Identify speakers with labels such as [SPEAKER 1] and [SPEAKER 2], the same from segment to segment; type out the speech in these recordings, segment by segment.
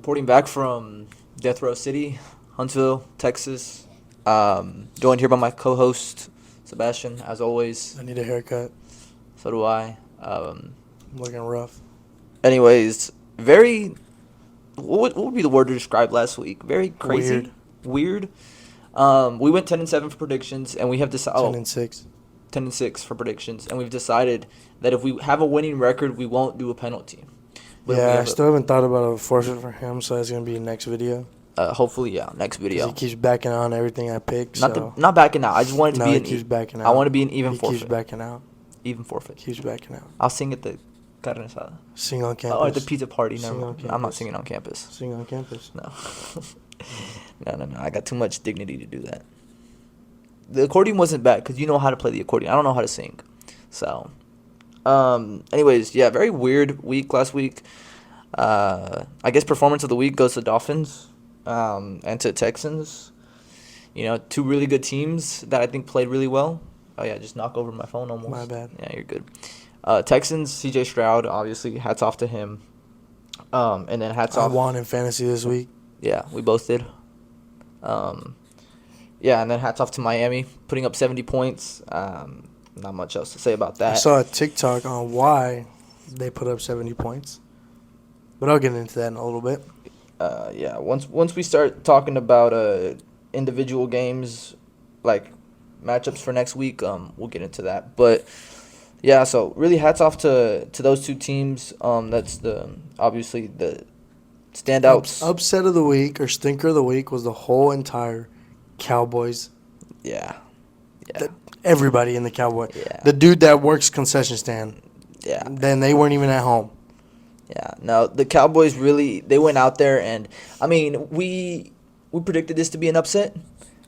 [SPEAKER 1] reporting back from Death Row City, Huntsville, Texas. Joined here by my co-host Sebastian, as always.
[SPEAKER 2] I need a haircut.
[SPEAKER 1] So do I.
[SPEAKER 2] I'm looking rough.
[SPEAKER 1] Anyways, very. What would be the word to describe last week? Very crazy, weird. We went 10-7 for predictions, and we have decided
[SPEAKER 2] 10-6.
[SPEAKER 1] 10-6 for predictions, and we've decided that if we have a winning record, we won't do a penalty. But if we
[SPEAKER 2] Yeah, I
[SPEAKER 1] have
[SPEAKER 2] still haven't thought about a forfeit for him, so that's gonna be next video.
[SPEAKER 1] hopefully, yeah, next
[SPEAKER 2] 'Cause
[SPEAKER 1] video.
[SPEAKER 2] he keeps backing out on everything I pick.
[SPEAKER 1] Not backing out. I just wanted to
[SPEAKER 2] No,
[SPEAKER 1] be
[SPEAKER 2] he
[SPEAKER 1] an.
[SPEAKER 2] keeps backing out.
[SPEAKER 1] I want to be an even
[SPEAKER 2] He
[SPEAKER 1] forfeit.
[SPEAKER 2] keeps backing out.
[SPEAKER 1] Even forfeit.
[SPEAKER 2] Keeps backing out.
[SPEAKER 1] I'll sing at the carne asada.
[SPEAKER 2] Sing on campus.
[SPEAKER 1] Oh, at the pizza party.
[SPEAKER 2] Sing
[SPEAKER 1] Never
[SPEAKER 2] on
[SPEAKER 1] mind. I'm not
[SPEAKER 2] campus.
[SPEAKER 1] singing on campus.
[SPEAKER 2] Sing on campus.
[SPEAKER 1] No. No. I got too much dignity to do that. The accordion wasn't bad because you know how to play the accordion. I don't know how to sing. So, anyways, yeah, very weird week last week. I guess performance of the week goes to Dolphins, and to Texans. You know, two really good teams that I think played really well. Oh yeah, just knock over my phone almost.
[SPEAKER 2] My bad.
[SPEAKER 1] Yeah, you're good. Texans, C.J. Stroud, obviously, hats off to him. And then hats
[SPEAKER 2] I
[SPEAKER 1] off.
[SPEAKER 2] won in fantasy this week.
[SPEAKER 1] Yeah, we both did. Yeah, and then hats off to Miami, putting up 70 points. Not much else to say about
[SPEAKER 2] I
[SPEAKER 1] that.
[SPEAKER 2] saw a TikTok on why they put up 70 points, but I'll get into that in a little bit.
[SPEAKER 1] Yeah, once we start talking about individual games, like matchups for next week, we'll get into that. But yeah, so really hats off to those two teams. That's obviously the standouts.
[SPEAKER 2] Upset of the week or stinker of the week was the whole entire Cowboys.
[SPEAKER 1] Yeah.
[SPEAKER 2] Everybody in the Cowboy.
[SPEAKER 1] Yeah.
[SPEAKER 2] The dude that works concession stand.
[SPEAKER 1] Yeah.
[SPEAKER 2] Then they weren't even at home.
[SPEAKER 1] Yeah, no, the Cowboys really, they went out there and, I mean, we predicted this to be an upset.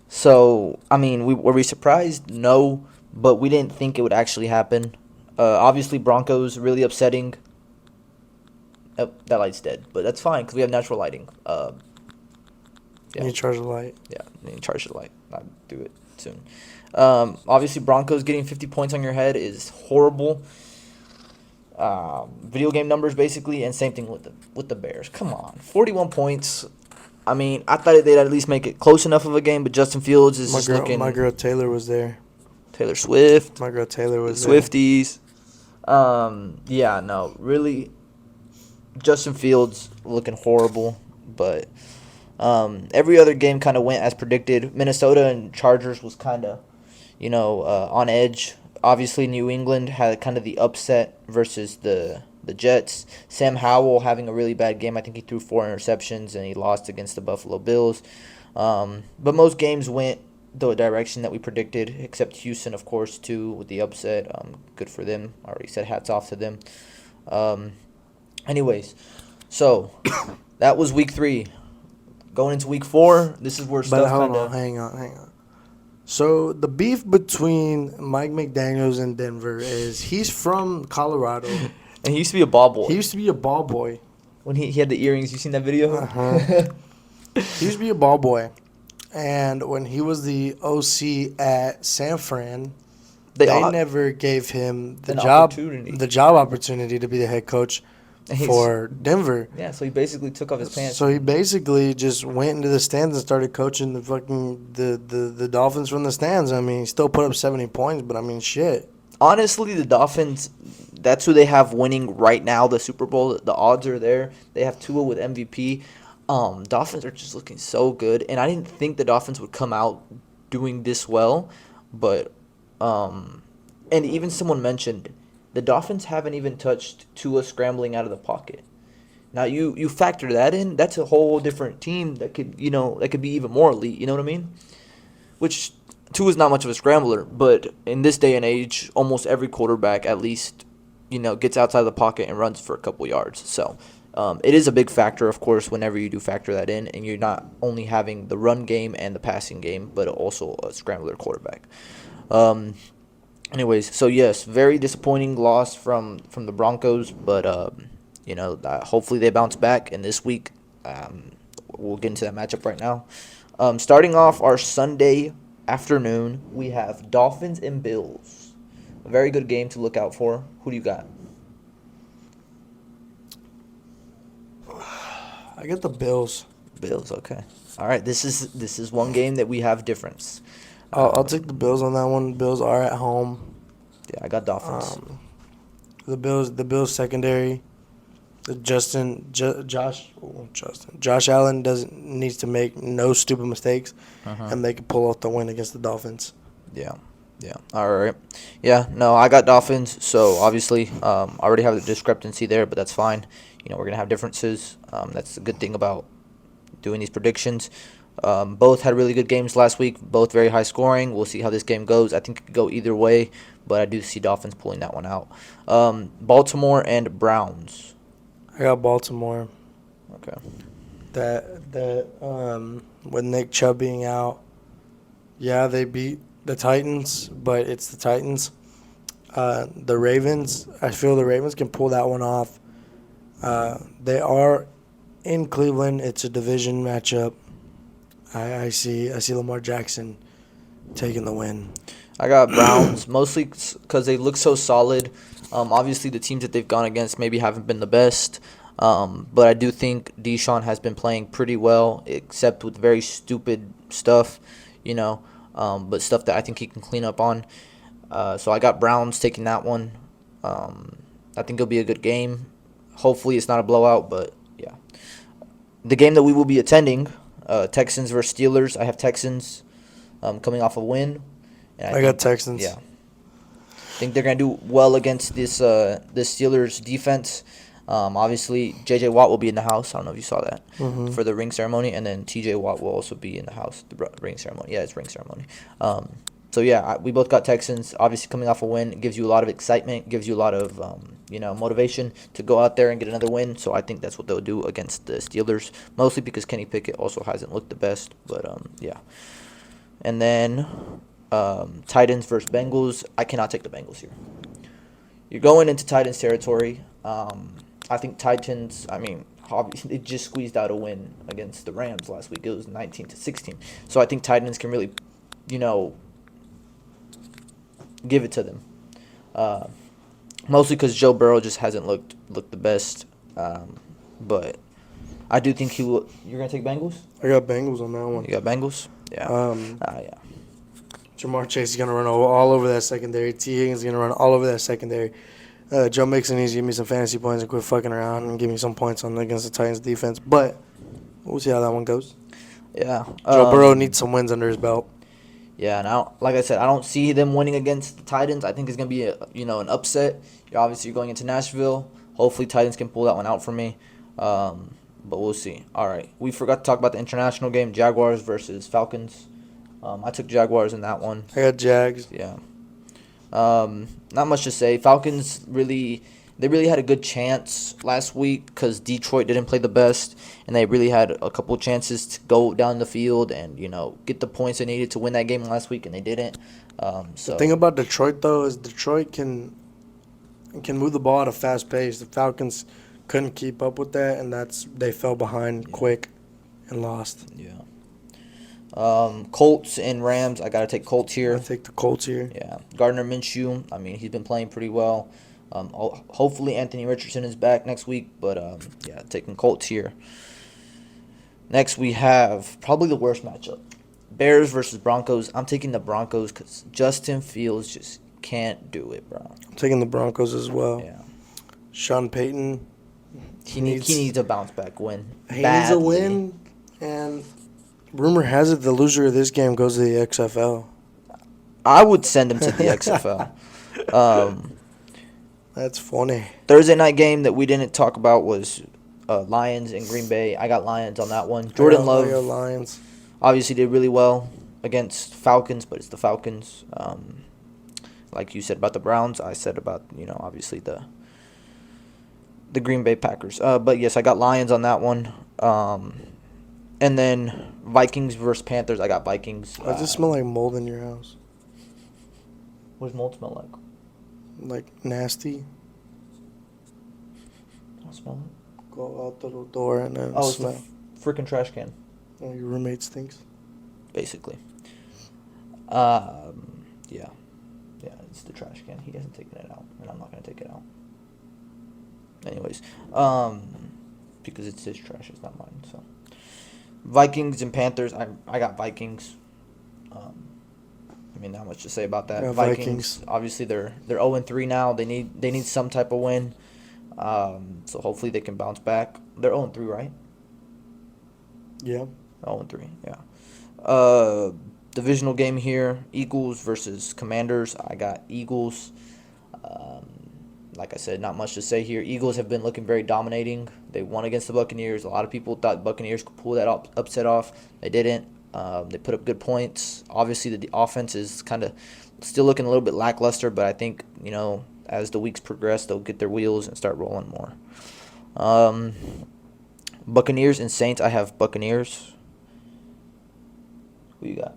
[SPEAKER 1] So, I mean, were we surprised? No, but we didn't think it would actually happen. Obviously, Broncos really upsetting. Oh, that light's dead, but that's fine because we have natural lighting. Yeah.
[SPEAKER 2] You need to charge the light.
[SPEAKER 1] Yeah, you need to charge the light. I'll do it soon. Obviously, Broncos getting 50 points on your head is horrible. Video game numbers basically, and same thing with the Bears. Come on, 41 points. I mean, I thought they'd at least make it close enough of a game, but Justin Fields is looking.
[SPEAKER 2] My girl Taylor was there.
[SPEAKER 1] Taylor Swift.
[SPEAKER 2] My girl Taylor was
[SPEAKER 1] Swifties. Yeah, no, really. Justin Fields looking horrible, but every other game kind of went as predicted. Minnesota and Chargers was kind of, on edge. Obviously, New England had kind of the upset versus the Jets. Sam Howell having a really bad game. I think he threw 4 interceptions, and he lost against the Buffalo Bills. But most games went the direction that we predicted, except Houston, of course, too, with the upset. Good for them. I already said hats off to them. Anyways, so that was week 3. Going into week 4, this is where stuff kind of...
[SPEAKER 2] Hang on. So the beef between Mike McDaniels and Denver is he's from Colorado.
[SPEAKER 1] And he used to be a ball boy.
[SPEAKER 2] He used to be a ball boy.
[SPEAKER 1] When he had the earrings. You seen that video?
[SPEAKER 2] Uh-huh. He used to be a ball boy. And when he was the OC at San Fran, they never gave him the job opportunity to be the head coach for Denver.
[SPEAKER 1] Yeah, so he basically took off his pants.
[SPEAKER 2] So he basically just went into the stands and started coaching the fucking the Dolphins from the stands. I mean, he still put up 70 points, but I mean, shit.
[SPEAKER 1] Honestly, the Dolphins, that's who they have winning right now, the Super Bowl. The odds are there. They have Tua with MVP. Dolphins are just looking so good, and I didn't think the Dolphins would come out doing this well, but and even someone mentioned the Dolphins haven't even touched Tua scrambling out of the pocket. Now you factor that in, that's a whole different team that could be even more elite. You know what I mean? Which Tua's not much of a scrambler, but in this day and age, almost every quarterback at least gets outside the pocket and runs for a couple yards. So. It is a big factor, of course, whenever you do factor that in, and you're not only having the run game and the passing game, but also a scrambler quarterback. Anyways, so yes, very disappointing loss from the Broncos, but hopefully they bounce back. And this week, we'll get into that matchup right now. Starting off our Sunday afternoon, we have Dolphins and Bills. A very good game to look out for. Who do you got?
[SPEAKER 2] I get the Bills.
[SPEAKER 1] Bills. Okay. All right. This is one game that we have difference.
[SPEAKER 2] I'll take the Bills on that one. Bills are at home.
[SPEAKER 1] Yeah, I got Dolphins.
[SPEAKER 2] The Bills secondary. Josh Allen needs to make no stupid mistakes, and they can pull off the win against the Dolphins.
[SPEAKER 1] Yeah. Yeah. All right. Yeah. No, I got Dolphins. So obviously, I already have the discrepancy there, but that's fine. We're gonna have differences. That's the good thing about doing these predictions. Both had really good games last week. Both very high scoring. We'll see how this game goes. I think it could go either way, but I do see Dolphins pulling that one out. Baltimore and Browns.
[SPEAKER 2] I got Baltimore.
[SPEAKER 1] Okay.
[SPEAKER 2] With Nick Chubb being out, yeah, they beat the Titans, but it's the Titans. The Ravens, I feel the Ravens can pull that one off. They are in Cleveland. It's a division matchup. I see Lamar Jackson taking the win.
[SPEAKER 1] I got Browns, mostly because they look so solid. Obviously, the teams that they've gone against maybe haven't been the best. But I do think Deshaun has been playing pretty well, except with very stupid stuff, but stuff that I think he can clean up on. So I got Browns taking that one. I think it'll be a good game. Hopefully it's not a blowout, but yeah. The game that we will be attending, Texans versus Steelers. I have Texans coming off a win. And
[SPEAKER 2] I got Texans.
[SPEAKER 1] Yeah. I think they're going to do well against this Steelers defense. Obviously, J.J. Watt will be in the house. I don't know if you saw that for the ring ceremony. And then T.J. Watt will also be in the house, the ring ceremony. Yeah, it's ring ceremony. So, yeah, we both got Texans. Obviously, coming off a win, it gives you a lot of excitement, gives you a lot of, motivation to go out there and get another win. So, I think that's what they'll do against the Steelers, mostly because Kenny Pickett also hasn't looked the best. But, yeah. And then Titans versus Bengals. I cannot take the Bengals here. You're going into Titans territory. I think Titans, obviously, they just squeezed out a win against the Rams last week. It was 19-16. So I think Titans can really, give it to them. Mostly because Joe Burrow just hasn't looked the best. But I do think he will. You're going to take Bengals?
[SPEAKER 2] I got Bengals on that one.
[SPEAKER 1] You got Bengals? Yeah. Yeah.
[SPEAKER 2] Jamar Chase is going to run all over that secondary. T. Higgins is going to run all over that secondary. Joe Mixon needs to give me some fantasy points and quit fucking around and give me some points against the Titans defense. But we'll see how that one goes.
[SPEAKER 1] Yeah.
[SPEAKER 2] Joe Burrow needs some wins under his belt.
[SPEAKER 1] Yeah, now, like I said, I don't see them winning against the Titans. I think it's gonna be an upset. You're going into Nashville. Hopefully, Titans can pull that one out for me. But we'll see. All right, we forgot to talk about the international game: Jaguars versus Falcons. I took Jaguars in that one.
[SPEAKER 2] I got Jags.
[SPEAKER 1] Yeah. Not much to say. Falcons really had a good chance last week because Detroit didn't play the best, and they really had a couple chances to go down the field and get the points they needed to win that game last week, and they didn't. So
[SPEAKER 2] the thing about Detroit though is Detroit can move the ball at a fast pace. The Falcons couldn't keep up with that, and they fell behind quick and lost.
[SPEAKER 1] Yeah. Colts and Rams. I gotta take Colts here.
[SPEAKER 2] I take the Colts here.
[SPEAKER 1] Yeah. Gardner Minshew. He's been playing pretty well. Hopefully Anthony Richardson is back next week, but taking Colts here. Next we have probably the worst matchup: Bears versus Broncos. I'm taking the Broncos because Justin Fields just can't do it, bro.
[SPEAKER 2] I'm taking the Broncos as well.
[SPEAKER 1] Yeah.
[SPEAKER 2] Sean Payton.
[SPEAKER 1] He needs a bounce back win.
[SPEAKER 2] He needs a win, and rumor has it the loser of this game goes to the XFL.
[SPEAKER 1] I would send him to the XFL.
[SPEAKER 2] That's funny.
[SPEAKER 1] Thursday night game that we didn't talk about was Lions and Green Bay. I got Lions on that one. Jordan Love
[SPEAKER 2] Lions
[SPEAKER 1] obviously did really well against Falcons, but it's the Falcons. Like you said about the Browns, I said about obviously the Green Bay Packers. But yes, I got Lions on that one. And then Vikings versus Panthers. I got Vikings.
[SPEAKER 2] Does it smell like mold in your house?
[SPEAKER 1] What does mold smell like?
[SPEAKER 2] Like nasty.
[SPEAKER 1] I'll smell it.
[SPEAKER 2] Go out the door and then smell.
[SPEAKER 1] It's a freaking trash can.
[SPEAKER 2] Oh, your roommate stinks.
[SPEAKER 1] Basically. Yeah, it's the trash can. He hasn't taken it out, and I'm not gonna take it out. Anyways, because it's his trash. It's not mine. So Vikings and Panthers. I got Vikings. I mean, not much to say about that.
[SPEAKER 2] Yeah,
[SPEAKER 1] Vikings. Obviously, they're 0-3 now. They need some type of win. So hopefully they can bounce back. They're 0-3, right?
[SPEAKER 2] Yeah.
[SPEAKER 1] 0-3. Yeah. Divisional game here: Eagles versus Commanders. I got Eagles. Like I said, not much to say here. Eagles have been looking very dominating. They won against the Buccaneers. A lot of people thought Buccaneers could pull that upset off. They didn't. They put up good points. Obviously, the offense is kind of still looking a little bit lackluster, but I think, as the weeks progress, they'll get their wheels and start rolling more. Buccaneers and Saints. I have Buccaneers. Who you got?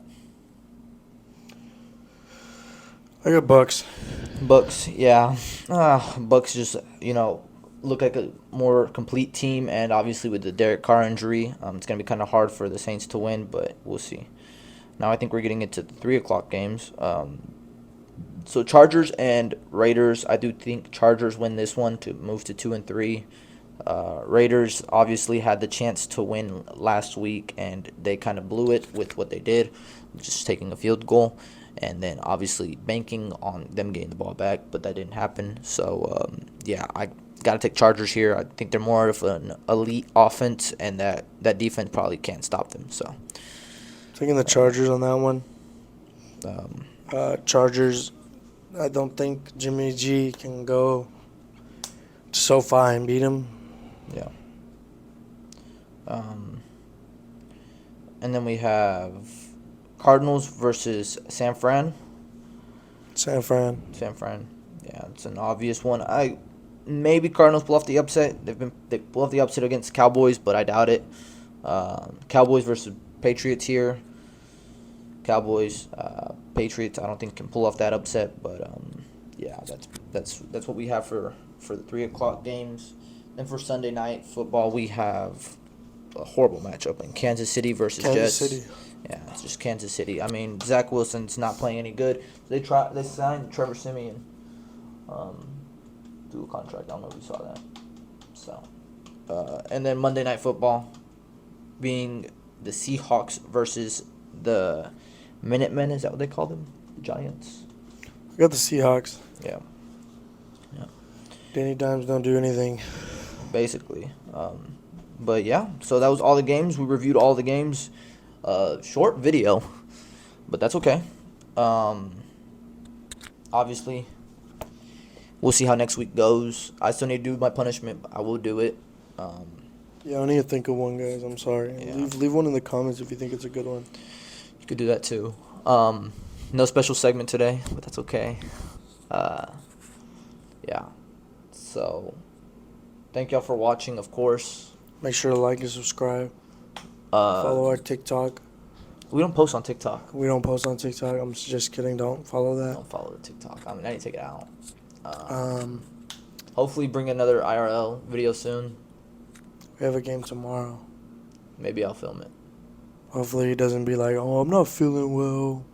[SPEAKER 2] I got Bucks.
[SPEAKER 1] Bucks, yeah. Bucks just, look like a more complete team, and obviously with the Derek Carr injury, it's going to be kind of hard for the Saints to win, but we'll see. Now I think we're getting into the 3 o'clock games. So Chargers and Raiders, I do think Chargers win this one to move to 2-3. Raiders obviously had the chance to win last week, and they kind of blew it with what they did, just taking a field goal. And then obviously banking on them getting the ball back, but that didn't happen. So, I got to take Chargers here. I think they're more of an elite offense, and that defense probably can't stop them. So,
[SPEAKER 2] Taking the Chargers on that one. Chargers, I don't think Jimmy G can go to SoFi and beat him.
[SPEAKER 1] Yeah. And then we have Cardinals versus San Fran.
[SPEAKER 2] San Fran.
[SPEAKER 1] Yeah, it's an obvious one. Maybe Cardinals pull off the upset. They pull off the upset against Cowboys, but I doubt it. Cowboys versus Patriots here. Cowboys, Patriots. I don't think can pull off that upset, but that's what we have for the 3 o'clock games. And for Sunday night football, we have a horrible matchup in Kansas City versus Jets.
[SPEAKER 2] City.
[SPEAKER 1] Yeah, it's just Kansas City. I mean, Zach Wilson's not playing any good. They signed Trevor Siemian to a contract. I don't know if you saw that. So, and then Monday Night Football being the Seahawks versus the Minutemen. Is that what they call them? The Giants.
[SPEAKER 2] I got the Seahawks.
[SPEAKER 1] Yeah.
[SPEAKER 2] Danny Dimes don't do anything.
[SPEAKER 1] Basically. But yeah, so that was all the games. We reviewed all the games. Short video, but that's okay. Obviously, we'll see how next week goes. I still need to do my punishment, but I will do it.
[SPEAKER 2] Yeah, I need to think of one, guys. I'm sorry.
[SPEAKER 1] Yeah.
[SPEAKER 2] Leave one in the comments if you think it's a good one.
[SPEAKER 1] You could do that too. No special segment today, but that's okay. Yeah. So, thank y'all for watching, of course.
[SPEAKER 2] Make sure to like and subscribe. Follow our TikTok.
[SPEAKER 1] We don't post on TikTok.
[SPEAKER 2] We don't post on TikTok. I'm just kidding. Don't follow that.
[SPEAKER 1] Don't follow the TikTok. I mean, I need to take it out.
[SPEAKER 2] Hopefully
[SPEAKER 1] bring another IRL video soon.
[SPEAKER 2] We have a game tomorrow.
[SPEAKER 1] Maybe I'll film it.
[SPEAKER 2] Hopefully he doesn't be like, oh, I'm not feeling well.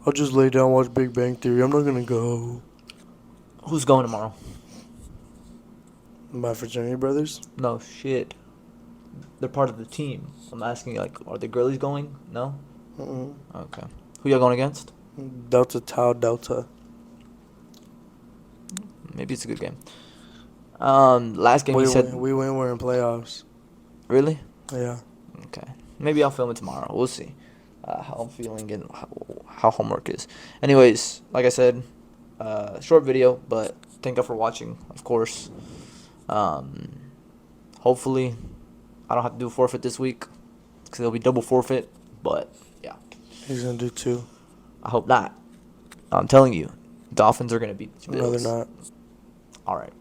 [SPEAKER 2] I'll just lay down and watch Big Bang Theory. I'm not going to go.
[SPEAKER 1] Who's going tomorrow?
[SPEAKER 2] My fraternity brothers?
[SPEAKER 1] No, shit. They're part of the team. I'm asking, are the girlies going? No?
[SPEAKER 2] Mm-mm.
[SPEAKER 1] Okay. Who y'all going against?
[SPEAKER 2] Delta Tau Delta.
[SPEAKER 1] Maybe it's a good game. Last game
[SPEAKER 2] we win, we're in playoffs.
[SPEAKER 1] Really?
[SPEAKER 2] Yeah.
[SPEAKER 1] Okay. Maybe I'll film it tomorrow. We'll see how I'm feeling and how homework is. Anyways, like I said, short video, but thank you for watching, of course. Hopefully, I don't have to do a forfeit this week because it'll be double forfeit, but yeah.
[SPEAKER 2] He's going to do 2.
[SPEAKER 1] I hope not. I'm telling you, Dolphins are going to beat the Bills.
[SPEAKER 2] No, they're not.
[SPEAKER 1] All right.